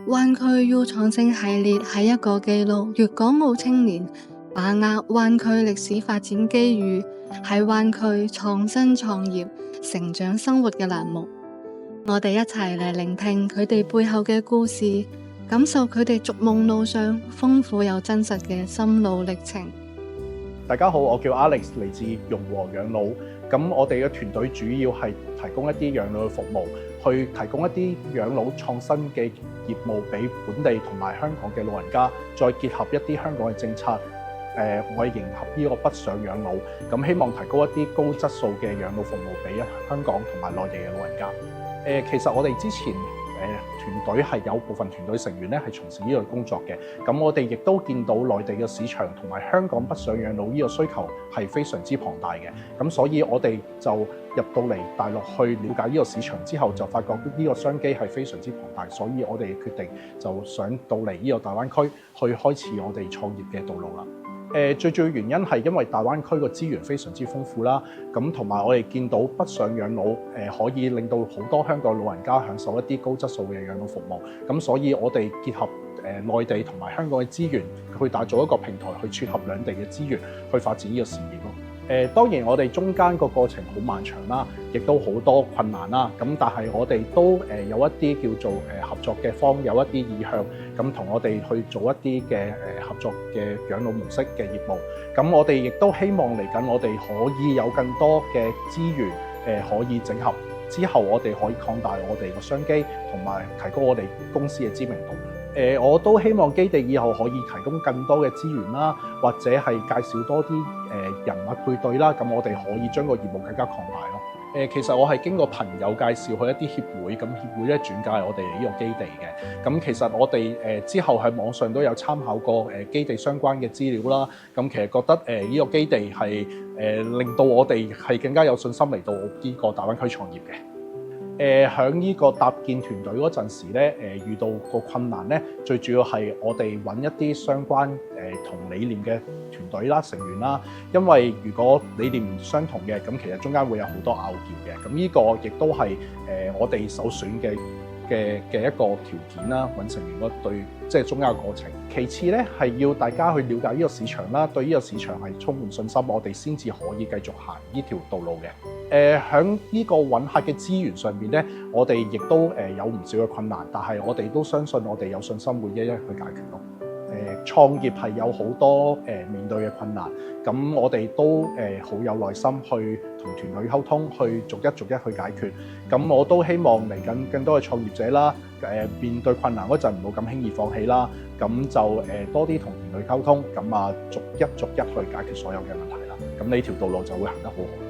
灣區 U 創星系列係一個記錄粵港澳青年把握灣區歷史發展機遇，喺灣區創新創業、成長生活嘅欄目。我哋一齊嚟聆聽佢哋背後嘅故事，感受佢哋逐夢路上豐富又真實嘅心路歷程。大家好，我叫 Alex， 嚟自融和養老。咁我哋嘅團隊主要係提供一啲養老嘅服務，去提供一啲養老創新嘅業務俾本地同埋香港嘅老人家，再結合一啲香港嘅政策，我哋迎合呢個北上養老，咁希望提高一啲高質素嘅養老服務俾香港同埋內地嘅老人家。其實我哋之前團隊係有部分團隊成員咧係從事呢個工作嘅，咁我哋亦都見到內地嘅市場同埋香港北上養老呢個需求係非常之龐大嘅，咁所以我哋就入到嚟大陸去了解呢個市場之後，就發覺呢個商機係非常之龐大，所以我哋決定就想到嚟呢個大灣區去開始我哋創業嘅道路啦。最主要原因係因為大灣區個資源非常之豐富啦，咁同埋我哋見到北上養老可以令到好多香港老人家享受一啲高質素嘅養老服務，咁所以我哋結合內地同埋香港嘅資源，去打造一個平台去撮合兩地嘅資源去發展呢個事業咯。當然我哋中間個過程好漫長啦，亦都好多困難啦。咁但係我哋都有一啲叫做合作嘅方，有一啲意向，咁同我哋去做一啲嘅合作嘅養老模式嘅業務。咁我哋亦都希望嚟緊我哋可以有更多嘅資源可以整合，之後我哋可以擴大我哋個商機，同埋提高我哋公司嘅知名度。我都希望基地以後可以提供更多嘅資源啦，或者係介紹多啲人物配對啦，咁我哋可以將個業務更加擴大咯。其實我係經過朋友介紹去一啲協會，咁協會咧轉介我哋嚟呢個基地嘅。咁其實我哋之後喺網上都有參考過基地相關嘅資料啦。咁其實覺得呢個基地係令到我哋係更加有信心嚟到呢個大灣區創業嘅。喺呢個搭建團隊嗰陣時咧，遇到個困難咧，最主要係我哋揾一啲相關同理念嘅團隊啦、成員啦。因為如果理念唔相同嘅，咁其實中間會有好多拗撬嘅。咁呢個亦都係我哋首選嘅一個條件啦，揾成員嗰對即係中間嘅過程。其次咧係要大家去了解呢個市場啦，對呢個市場係充滿信心，我哋先至可以繼續行呢條道路嘅。喺呢個揾客嘅資源上面咧，我哋亦都有唔少嘅困難，但係我哋都相信我哋有信心會一一去解決咯。創業係有好多面對嘅困難，咁我哋都好有耐心去同團隊溝通，去逐一去解決。咁我都希望嚟緊更多嘅創業者啦，面對困難嗰陣唔好咁輕易放棄啦，咁就多啲同團隊溝通，咁啊逐一去解決所有嘅問題啦，咁呢條道路就會行得好好。